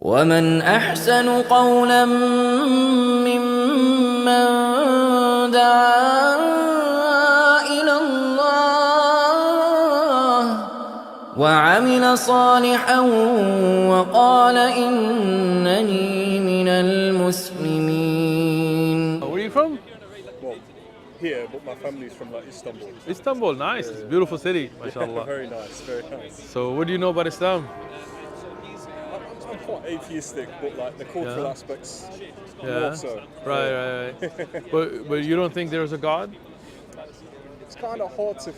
ومن أحسن قولا ممن دعا إلى الله وعمل صالحا وقال إنني من المسلمين. Where are you from? Well, here, but my family's from like Istanbul. Istanbul, nice. It's a beautiful city, mashallah. Very nice, very nice. So what do you know about Islam? I'm quite atheistic, but like the cultural aspects more so. Right. But you don't think there's a God? It's kind of hard to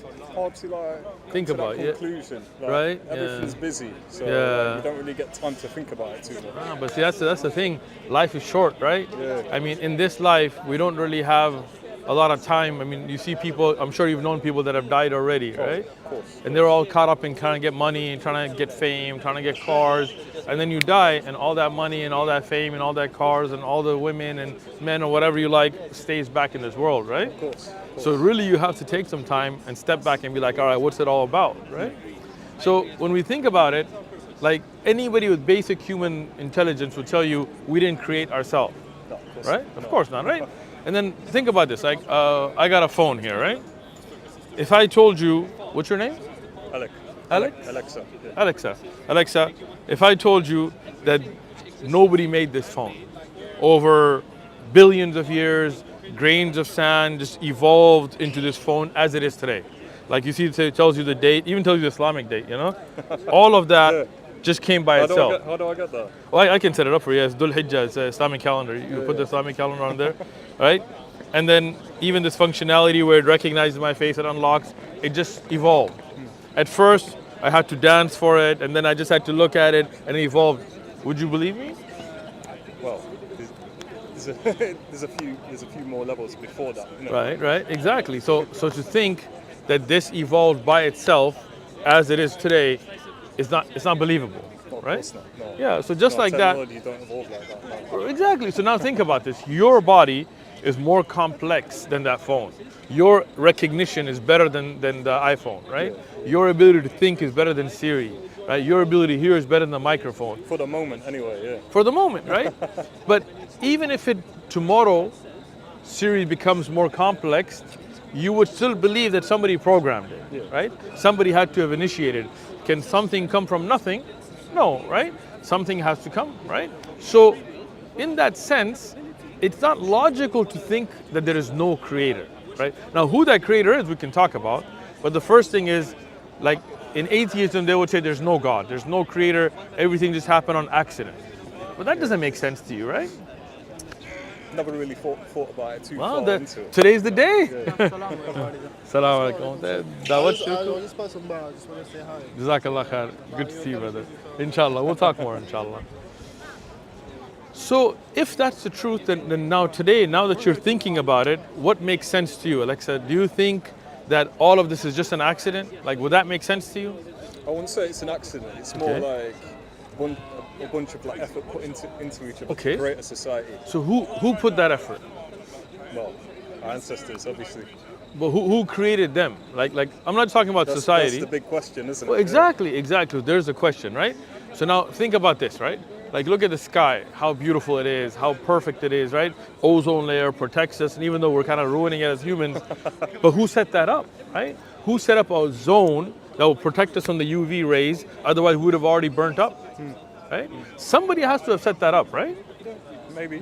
like Think come to about that it, conclusion. Like, right? Everything's busy, so Yeah. you don't really get time to think about it too much. But see, that's the thing. Life is short, right? Yeah. I mean, in this life, we don't really have a lot of time. I mean, you see people, I'm sure you've known people that have died already, right? Of course. And they're all caught up in trying to get money and trying to get fame, trying to get cars. And then you die and all that money and all that fame and all that cars and all the women and men or whatever you like stays back in this world, right? Of course. So really you have to take some time and step back and be like, all right, what's it all about, right? So when we think about it, like anybody with basic human intelligence would tell you we didn't create ourselves, No, of course right? not. Of course not, right? And then think about this, like I got a phone here, right? If I told you, what's your name? Alex? Alexa, if I told you that nobody made this phone, over billions of years, grains of sand just evolved into this phone as it is today. Like you see, it tells you the date, even tells you the Islamic date, you know? All of that just came by itself. How do I get that? Well, I can set it up for you. It's Dhul Hijjah, it's an Islamic calendar. You put the Islamic calendar on there, right? And then even this functionality where it recognizes my face and unlocks, it just evolved. At first, I had to dance for it, and then I just had to look at it, and it evolved. Would you believe me? Well, there's a few more levels before that. You know? Right, exactly. So to think that this evolved by itself, as it is today, it's not believable, No, of right? course not, no. Yeah. So just like that. Technology don't evolve like that. No. Exactly. So now think about this. Your body is more complex than that phone. Your recognition is better than the iPhone, right? Your ability to think is better than Siri, right? Your ability to hear is better than the microphone. For the moment, anyway, yeah. For the moment, right? But even if tomorrow Siri becomes more complex, you would still believe that somebody programmed it, right? Somebody had to have initiated. Can something come from nothing? No, right? Something has to come, right? So in that sense, it's not logical to think that there is no creator, right? Now, who that creator is, we can talk about. But the first thing is, like in atheism, they would say there's no God, there's no creator, everything just happened on accident. But that doesn't make sense to you, right? Never really thought about it too far into it. Today's the day. Salam Assalamu alaikum. I was just passing by. I just want to say hi. Jazakallah khair. Good to see you, brother. Inshallah, we'll talk more, inshallah. So if that's the truth, then now that you're thinking about it, what makes sense to you, Alexa? Do you think that all of this is just an accident? Like, would that make sense to you? I wouldn't say it's an accident. It's more like a bunch of like effort put into each other to create a society. So who put that effort? Well, our ancestors, obviously. But who created them? Like I'm not talking about society. That's the big question, isn't Well, it? exactly. There's a question, right? So now think about this, right? Like look at the sky, how beautiful it is, how perfect it is, right? Ozone layer protects us, and even though we're kind of ruining it as humans, but who set that up, right? Who set up a zone that will protect us from the UV rays? Otherwise, we would have already burnt up, right? Somebody has to have set that up, right? Maybe.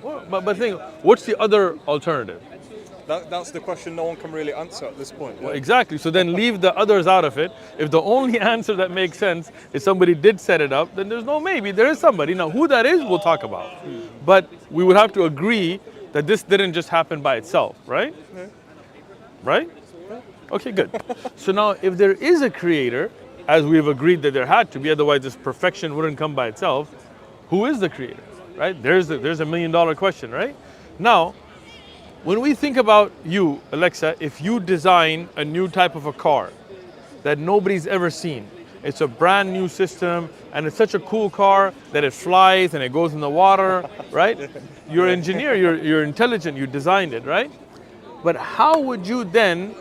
Well, but think, what's the other alternative? That's the question no one can really answer at this point. Well, exactly. So then leave the others out of it. If the only answer that makes sense is somebody did set it up, then there's no maybe. There is somebody. Now, who that is, we'll talk about. But we would have to agree that this didn't just happen by itself, right? Yeah. Right? Okay, good. So now, if there is a creator, as we've agreed that there had to be, otherwise this perfection wouldn't come by itself, who is the creator, right? There's a $1 million question, right? Now, when we think about you, Alexa, if you design a new type of a car that nobody's ever seen, it's a brand new system, and it's such a cool car that it flies and it goes in the water, right? You're an engineer, you're intelligent, you designed it, right? But how would you then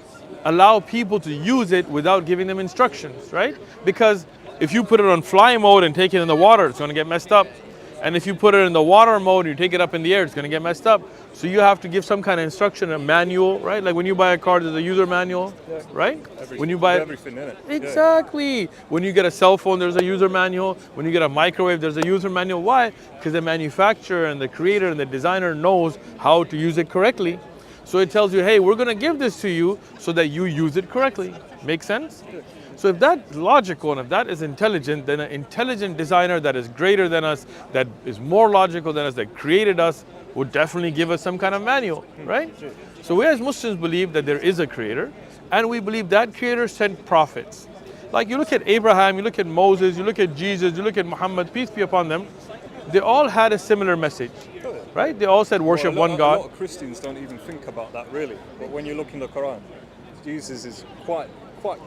allow people to use it without giving them instructions, right? Because if you put it on fly mode and take it in the water, it's going to get messed up. And if you put it in the water mode and you take it up in the air, it's going to get messed up. So you have to give some kind of instruction, a manual, right? Like when you buy a car, there's a user manual, right? When you buy everything in it. Exactly. When you get a cell phone, there's a user manual. When you get a microwave, there's a user manual. Why? Because the manufacturer and the creator and the designer knows how to use it correctly. So it tells you, hey, we're going to give this to you so that you use it correctly. Make sense? So if that's logical and if that is intelligent, then an intelligent designer that is greater than us, that is more logical than us, that created us, would definitely give us some kind of manual, right? So we as Muslims believe that there is a creator, and we believe that creator sent prophets. Like you look at Abraham, you look at Moses, you look at Jesus, you look at Muhammad, peace be upon them, they all had a similar message, right? They all said worship one God. A lot of Christians don't even think about that really, but when you look in the Quran, Jesus is quite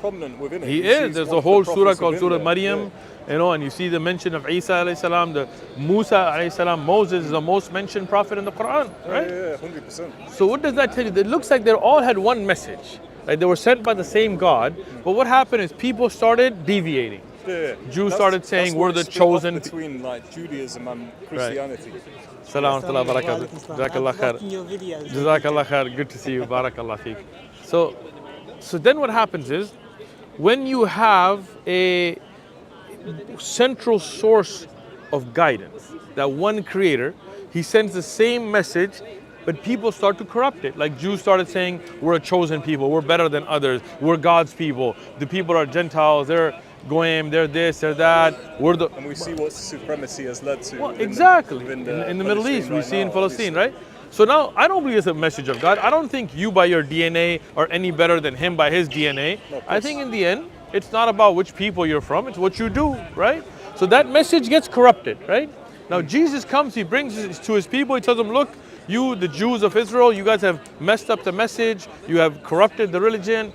prominent within it. He is. There's a whole surah called Surah Maryam, you know, and you see the mention of Isa alayhi salam, the Musa alayhi salam. Moses is the most mentioned prophet in the Quran, right? Yeah, 100%. So what does that tell you? It looks like they all had one message. Like they were sent by the same God, but what happened is people started deviating. Yeah. Jews started saying we're the chosen. Between like Judaism and Christianity. Salam wa barakatuh. Jazakallah khair. Jazakallah khair. Good to see you. Barakallah feek. So then what happens is, when you have a central source of guidance, that one creator, he sends the same message, but people start to corrupt it. Like Jews started saying, we're a chosen people, we're better than others, we're God's people, the people are Gentiles, they're Goyim, they're this, they're that. And we see what supremacy has led to. Well, exactly. In the Middle East, we see in Palestine, right? So now, I don't believe it's a message of God. I don't think you by your DNA are any better than him by his DNA. I think in the end, it's not about which people you're from, it's what you do, right? So that message gets corrupted, right? Now Jesus comes, he brings it to his people, he tells them, look, you, the Jews of Israel, you guys have messed up the message, you have corrupted the religion.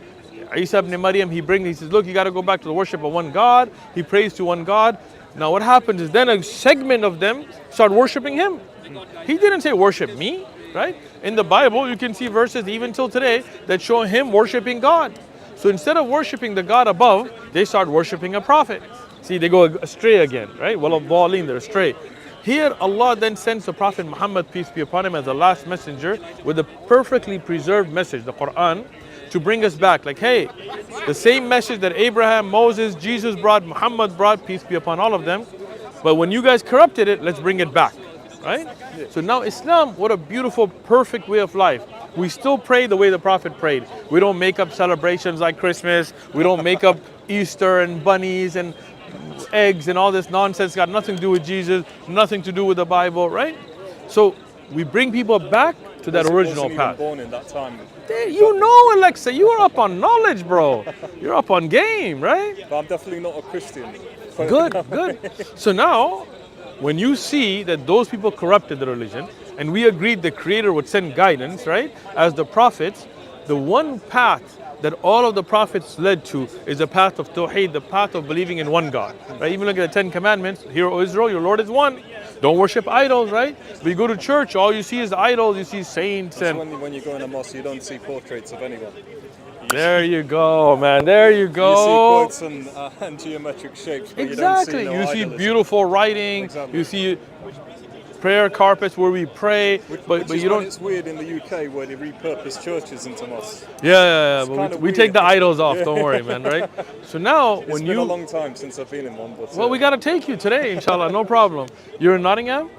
Isa ibn Maryam, he says, look, you got to go back to the worship of one God. He prays to one God. Now what happens is then a segment of them start worshiping him. He didn't say worship me, right? In the Bible, you can see verses even till today that show him worshiping God. So instead of worshiping the God above, they start worshiping a prophet. See, they go astray again, right? They're astray. Here, Allah then sends the Prophet Muhammad, peace be upon him, as the last messenger with a perfectly preserved message, the Quran, to bring us back. Like, hey, the same message that Abraham, Moses, Jesus brought, Muhammad brought, peace be upon all of them. But when you guys corrupted it, let's bring it back, right? So now Islam, what a beautiful, perfect way of life. We still pray the way the Prophet prayed. We don't make up celebrations like Christmas. We don't make up Easter and bunnies and eggs and all this nonsense. Got nothing to do with Jesus, nothing to do with the Bible, right? So we bring people back to that original path. Born in that time. You know, Alexa, you are up on knowledge, bro. You're up on game, right? But I'm definitely not a Christian. Good, good. So now, when you see that those people corrupted the religion, and we agreed the Creator would send guidance, right, as the prophets, the one path that all of the prophets led to is the path of Tawheed, the path of believing in one God, right? Even look at the 10 Commandments. Hear, O Israel, your Lord is one. Don't worship idols, right? But you go to church, all you see is idols, you see saints. That's and when you go in a mosque, you don't see portraits of anyone. There you go, man. There you go. You see quotes and geometric shapes, but exactly. You don't see you see beautiful writing. Exactly. You see prayer carpets where we pray, but you don't. It's weird in the UK where they repurpose churches into mosques. Yeah. But we take the idols off. Don't worry, man. Right. So now, it's been a long time since I've been in one. But, well, we gotta take you today, inshallah. No problem. You're in Nottingham.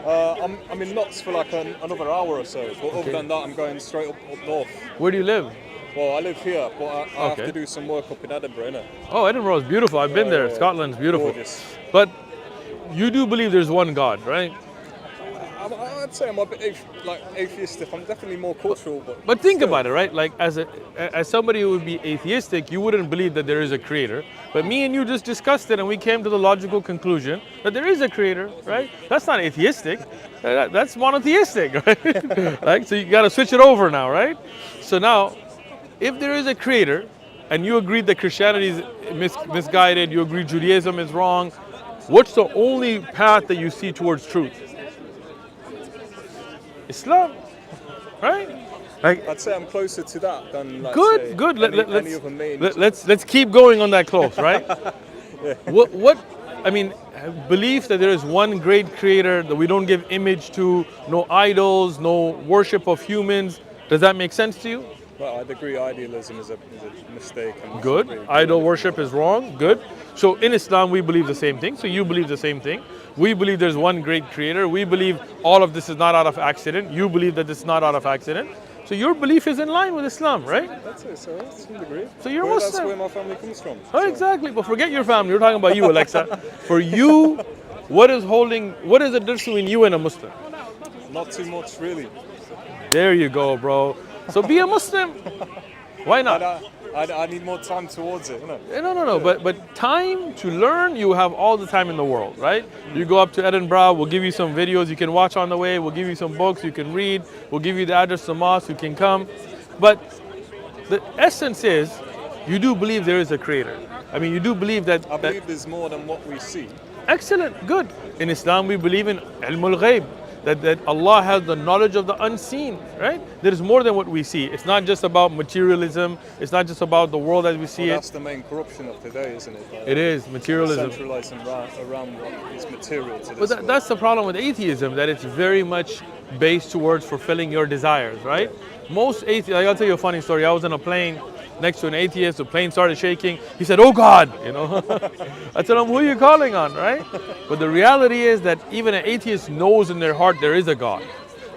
I'm in Notts for like another hour or so. But other than that, I'm going straight up north. Where do you live? Well, I live here, but I have to do some work up in Edinburgh, innit? Oh, Edinburgh is beautiful. I've been there. Scotland's beautiful. Gorgeous. But you do believe there's one God, right? I'd say I'm a bit atheistic. I'm definitely more cultural, but think about it, right? Like as somebody who would be atheistic, you wouldn't believe that there is a creator. But me and you just discussed it, and we came to the logical conclusion that there is a creator, right? That's not atheistic. That's monotheistic, right? Like, so you got to switch it over now, right? So now, if there is a creator, and you agreed that Christianity is misguided, you agree Judaism is wrong, what's the only path that you see towards truth? Islam, right? Like, I'd say I'm closer to that than good. any other main. Let's keep going on that close, right? What, I mean, belief that there is one great creator, that we don't give image to, no idols, no worship of humans. Does that make sense to you? Well, I'd agree idealism is a mistake. And Good. Idol worship is wrong. Good. So in Islam, we believe the same thing. So you believe the same thing. We believe there's one great creator. We believe all of this is not out of accident. You believe that this is not out of accident. So your belief is in line with Islam, right? That's it, so that's to a degree. So you're That's Muslim. where my family comes from. Oh, exactly. But forget your family. We're talking about you, Alexa. For you, what is the difference between you and a Muslim? Not too much, really. There you go, bro. So be a Muslim. Why not? I need more time towards it, you know. No. But time to learn, you have all the time in the world, right? You go up to Edinburgh, we'll give you some videos you can watch on the way. We'll give you some books you can read. We'll give you the address to the mosque, you can come. But the essence is, you do believe there is a creator. I mean, you do believe that... I believe there's more than what we see. Excellent, good. In Islam, we believe in ilmul ghaib. That Allah has the knowledge of the unseen, right? There is more than what we see. It's not just about materialism. It's not just about the world as we see That's the main corruption of today, isn't it? It is, materialism. Centralizing around what is material to this But that's the problem with atheism, that it's very much based towards fulfilling your desires, right? Most atheists, I'll tell you a funny story. I was on a plane next to an atheist. The plane started shaking. He said, "Oh God," you know. I told him, "Who are you calling on?" Right? But the reality is that even an atheist knows in their heart there is a God.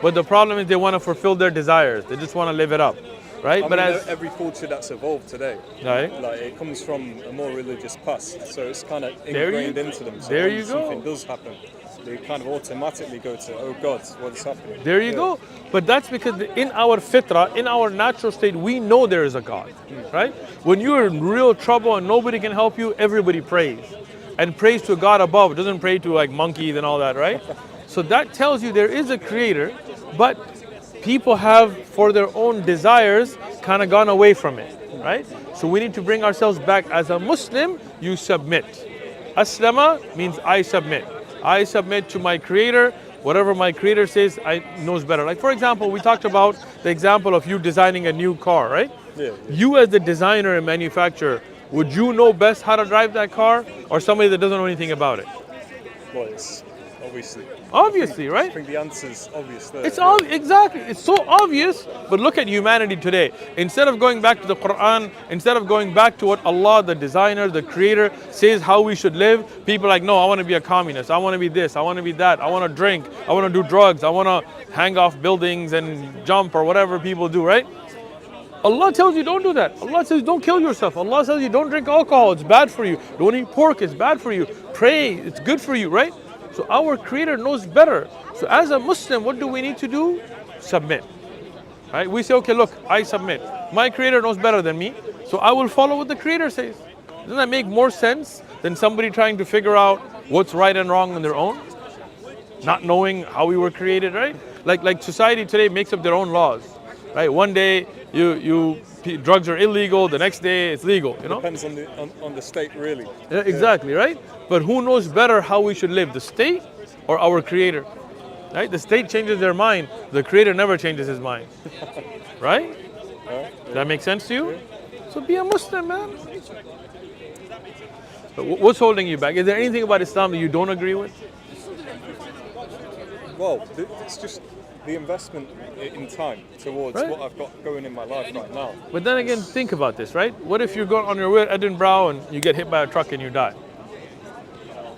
But the problem is they want to fulfill their desires. They just want to live it up, right? I but mean, as every culture that's evolved today, right, like it comes from a more religious past, so it's kind of There you- ingrained into them. So there when you go. something does happen, they kind of automatically go to, "Oh God, what's happening?" there you go. But that's because in our fitra, in our natural state, we know there is a God, right? When you're in real trouble and nobody can help you, everybody prays. And prays to God above. It doesn't pray to like monkeys and all that, right? So that tells you there is a creator, but people have, for their own desires, kind of gone away from it, right? So we need to bring ourselves back. As a Muslim, you submit. Aslama means I submit. I submit to my creator. Whatever my creator says, I knows better. Like for example, we talked about the example of you designing a new car, right? Yeah. You as the designer and manufacturer, would you know best how to drive that car, or somebody that doesn't know anything about it? Well, it's Obviously, I right? think the answer's obvious there. It's all exactly. It's so obvious. But look at humanity today. Instead of going back to the Quran, instead of going back to what Allah, the designer, the creator, says how we should live, people are like, no, I want to be a communist. I want to be this. I want to be that. I want to drink. I want to do drugs. I want to hang off buildings and jump or whatever people do, right? Allah tells you don't do that. Allah says don't kill yourself. Allah says you don't drink alcohol. It's bad for you. Don't eat pork. It's bad for you. Pray. It's good for you, right? So our creator knows better. So as a Muslim, what do we need to do? Submit. Right? We say, okay, look, I submit. My creator knows better than me, so I will follow what the creator says. Doesn't that make more sense than somebody trying to figure out what's right and wrong on their own? Not knowing how we were created, right? Like society today makes up their own laws. Right? One day drugs are illegal, the next day it's legal, you know? Depends on the state, really. Yeah, exactly, right? But who knows better how we should live, the state or our creator? Right? The state changes their mind, the creator never changes his mind. Right? Does that make sense to you? So be a Muslim, man. But what's holding you back? Is there anything about Islam that you don't agree with? Well, it's just the investment in time towards what I've got going in my life right now. But then again, think about this, right? What if you're going on your way to Edinburgh and you get hit by a truck and you die?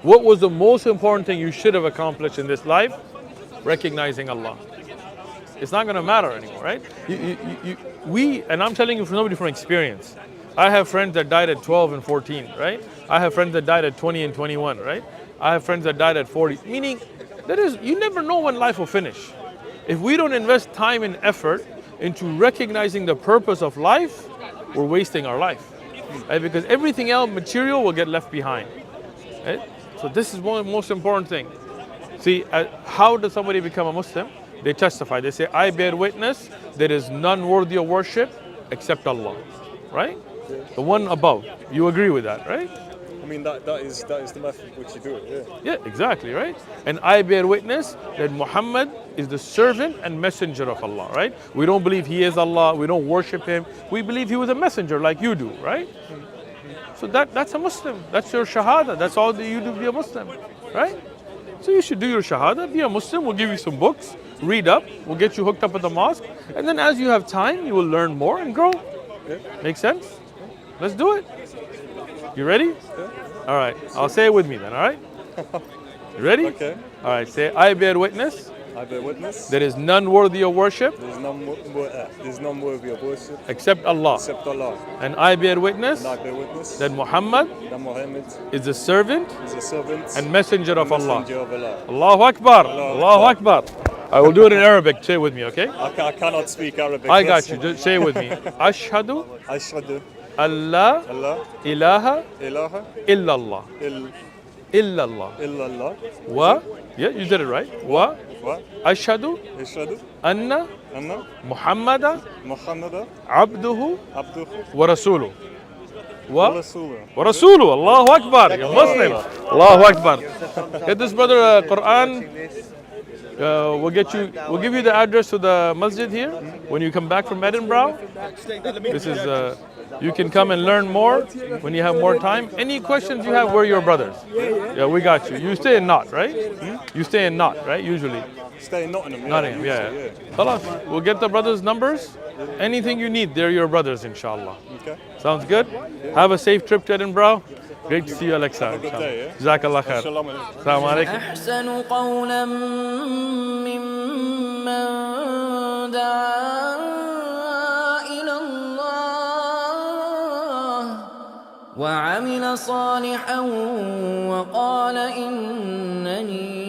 What was the most important thing you should have accomplished in this life? Recognizing Allah. It's not going to matter anymore, right? And I'm telling you from somebody from experience. I have friends that died at 12 and 14, right? I have friends that died at 20 and 21, right? I have friends that died at 40. Meaning, you never know when life will finish. If we don't invest time and effort into recognizing the purpose of life, we're wasting our life. Right? Because everything else, material, will get left behind. Right? So this is one of the most important things. See, how does somebody become a Muslim? They testify. They say, I bear witness there is none worthy of worship except Allah. Right? The one above. You agree with that, right? I mean, that is the method which you do it, Yeah, exactly, right? And I bear witness that Muhammad is the servant and messenger of Allah, right? We don't believe he is Allah. We don't worship him. We believe he was a messenger like you do, right? So that's a Muslim. That's your shahada. That's all that you do to be a Muslim, right? So you should do your shahada, be a Muslim. We'll give you some books, read up. We'll get you hooked up at the mosque. And then as you have time, you will learn more and grow. Make sense? Let's do it. You ready? All right. I'll say it with me then, all right? You ready? Okay. All right. Say, I bear witness. I bear witness. There is none worthy of worship. There's none worthy of worship Except Allah. except Allah. And I bear witness And I bear witness that Muhammad that Muhammad is the servant is a servant and messenger of Allah. messenger of Allah. Allahu Akbar. Allahu Akbar. I will do it in Arabic. Say it with me, okay? I cannot speak Arabic. I got you. Just say it with me. Ashhadu Ashhadu Allah Allah ilaha ilaha illallah. Illallah. illallah Wa. Yeah, you did it right. Wa. wa Ashhadu ashhadu anna anna Muhammada Muhammadan abduhu abduhu wa rasuluh. wa Wa. rasuluh. Rasulu, Allahu Akbar. You're Muslim. Allahu Akbar. Get this brother Quran. We'll give you the address to the masjid here when you come back from Edinburgh. This is, you can come and learn more when you have more time. Any questions you have, we're your brothers. Yeah, we got you. You stay in Knott, right? You stay in Knott, right? Usually. Stay in Nottingham. Nottingham, yeah. Khalas, we'll get the brothers' numbers. Anything you need, they're your brothers, inshallah. Okay. Sounds good? Have a safe trip to Edinburgh. Great to see you, Alexa. Have a good day, yeah? Jazakallah khair. Shalom alaikum. Assalamu alaikum. أحسن قولا ممن دعا إلى الله وعمل صالحا وقال إنني